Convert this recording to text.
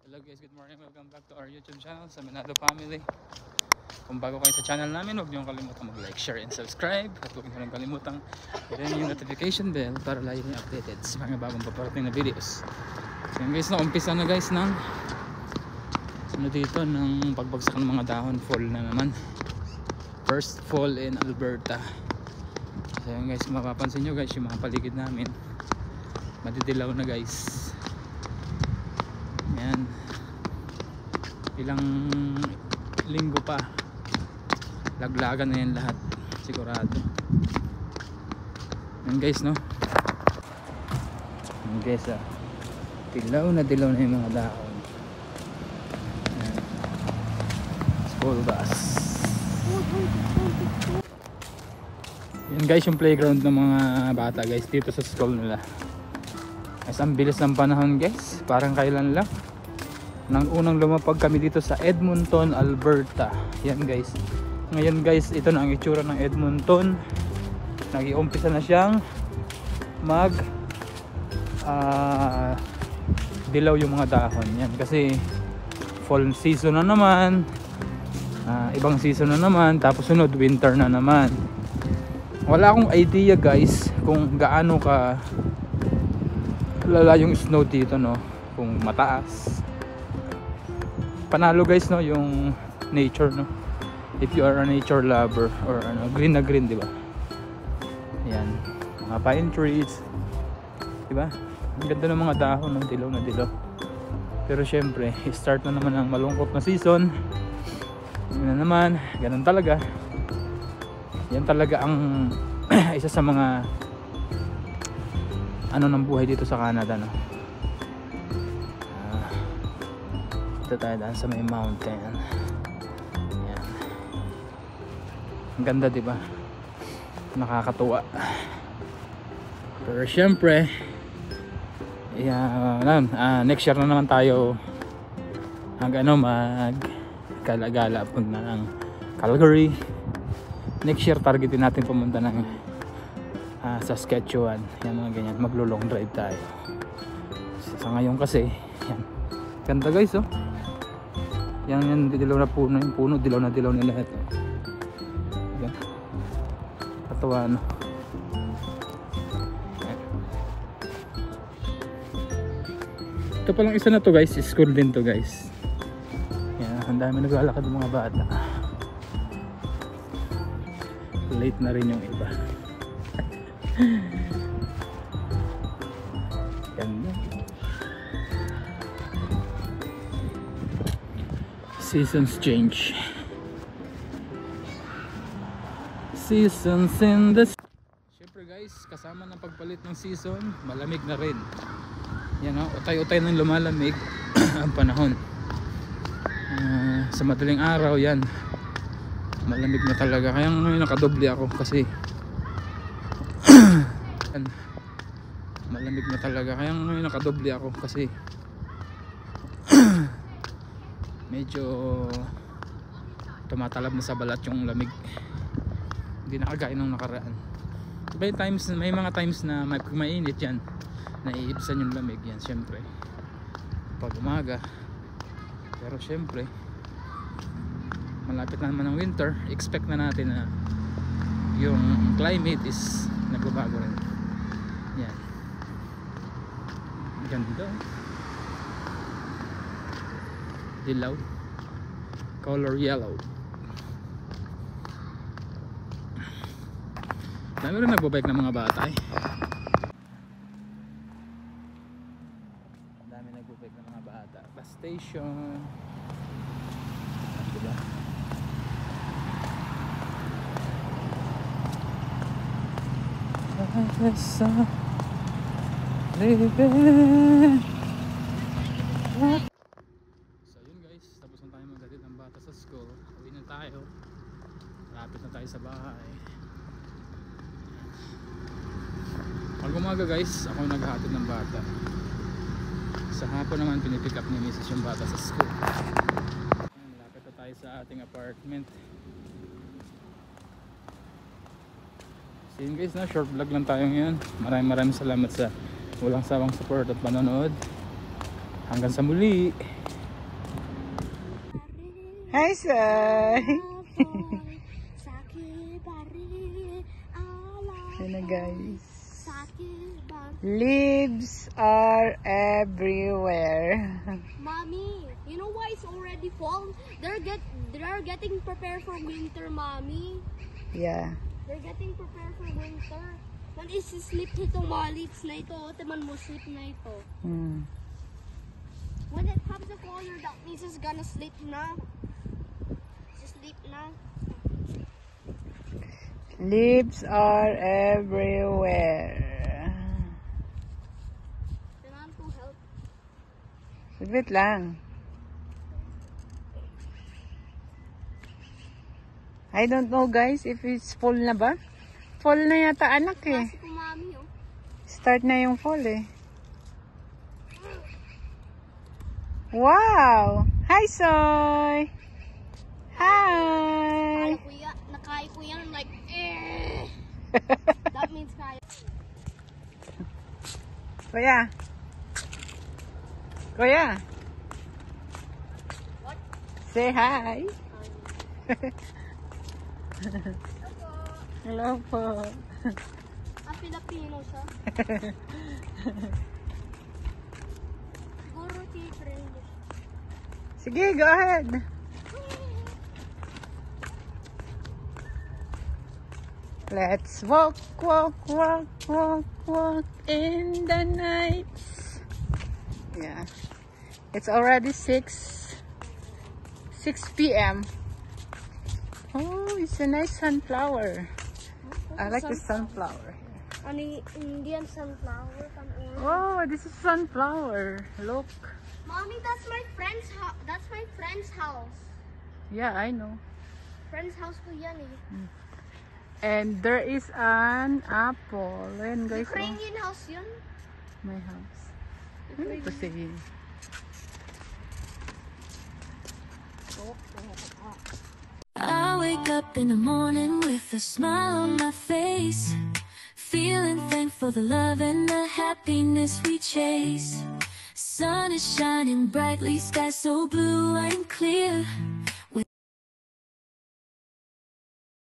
Hello guys, good morning. Welcome back to our YouTube channel, sa Minado Family. Kung bago kayo sa channel namin, huwag niyo kalimutan mag-like, share, and subscribe. At huwag niyo kalimutan i-ring yung notification bell para lagi niyo updated sa mga bagong paparating na videos. So yun guys, umpisa na guys ng dito ng pagbagsak ng mga dahon. Fall na naman. First fall in Alberta. So yun guys, kung mapapansin nyo guys, yung mga paligid namin madidilaw na guys. Yan, ilang linggo pa laglagan na yan lahat sigurado. Yan guys, no? Yan guys, dilaw na yung mga dahon. Yan, school bus. Yan guys, yung playground ng mga bata guys dito sa school nila. Guys, ang bilis ng panahon guys, parang kailan lang nang unang lumapag kami dito sa Edmonton, Alberta. Yan guys, ngayon guys, ito na ang itsura ng Edmonton. Nag-iumpisa na siyang mag dilaw yung mga dahon. Yan kasi fall season na naman, ibang season na naman, tapos sunod winter na naman. Wala akong idea guys kung gaano ka lala yung snow dito, no? Kung mataas. Panalo guys, no, yung nature, no? If you are a nature lover or ano, green na green, di ba? Yan, mga pine trees, di ba? Ang ganda ng mga dahon, no? Dilaw na dilaw. Pero syempre, start na naman ang malungkot na season. Yun na naman, ganun talaga. Yan talaga ang isa sa mga ano ng buhay dito sa Canada, no? Dito tayo daan sa may mountain. Yan. Ang ganda, di ba? Nakakatuwa. Pero syempre, next year na naman tayo mag gala-gala punta ng Calgary. Next year targetin natin pumunta ng Saskatchewan. Yan, mga ganyan, maglo-long drive tayo. Sa ngayon kasi yan, ganda guys, oh. Yan dilaw na puno, yung puno dilaw na lahat, oh. Yan, katawa, no? Ito palang isa na to guys, school din to guys. Yan, ang dami naglalakad ng mga bata. Late na rin yung iba. Ganda. Seasons change. Seasons in the... Siyempre guys, kasama ng pagpalit ng season, malamig na rin. Yan, o, utay-utay ng lumalamig ang panahon. Sa madaling araw yan, malamig na talaga. Kaya ngayon nakadoble ako kasi malamig na talaga. Kaya ngayon nakadoble ako kasi medyo tumatalab na sa balat yung lamig. Hindi na kagaya nung nakaraan. May mga times na mainit yan, naiibsan yung lamig yan syempre pag umaga. Pero syempre malapit na naman ang winter, expect na natin na yung climate is nagbabago rin. Yan, ganda, dilaw, color yellow. Dami rin nagbabike ng mga bata, eh. Dami nagbabike ng mga bata. Bus station, diba? So yun guys, tapos na tayo maghatid ng bata sa school. Uwi na tayo, malapit na tayo sa bahay. Pag umaga guys, ako naghahatid ng bata. Sa hapon naman pinipick up ni Mrs. yung bata sa school. Malapit na tayo sa ating apartment. So yun guys, short vlog lang tayo ngayon. Maraming salamat sa walang sawang support at panonood. Hanggang sa muli. Hi, Sai. Ayan na, guys. Leaves are everywhere. Mommy, you know why it's already fall? They're getting prepared for winter, Mommy. Yeah. They're getting prepared for winter. Man is sleep nito mga leaves na ito. Teman mo sleep na ito. When it comes to fall, your dog needs is gonna sleep na. Sleep na. Leaves are everywhere. Kailangan to help. Saglit lang. I don't know, guys, if it's fall na ba? Fall na yata, anak eh. Kasi ko, Mommy, oh. Start na yung fall eh. Wow! Hi, Soy! Hi! Nakaya ko yan, like, eh. That means kaya. Kuya! Kuya! What? Say hi! Hello po! Filipino siya. Siguro teacher English. Sige, go ahead! Let's walk, walk, walk, walk, walk in the night. Yeah. It's already 6 p.m. Oh, it's a nice sunflower. I like the sunflower. Ano Indian sunflower from orange. Oh, this is sunflower. Look. Mommy, that's my friend's house. That's my friend's house. Yeah, I know. Friend's house ko yan eh. And there is an apple. Ayan guys. Ukrainian house yun. My house. Ano ito sige? I wake up in the morning with a smile on my face, feeling thankful for the love and the happiness we chase. Sun is shining brightly, sky so blue and clear.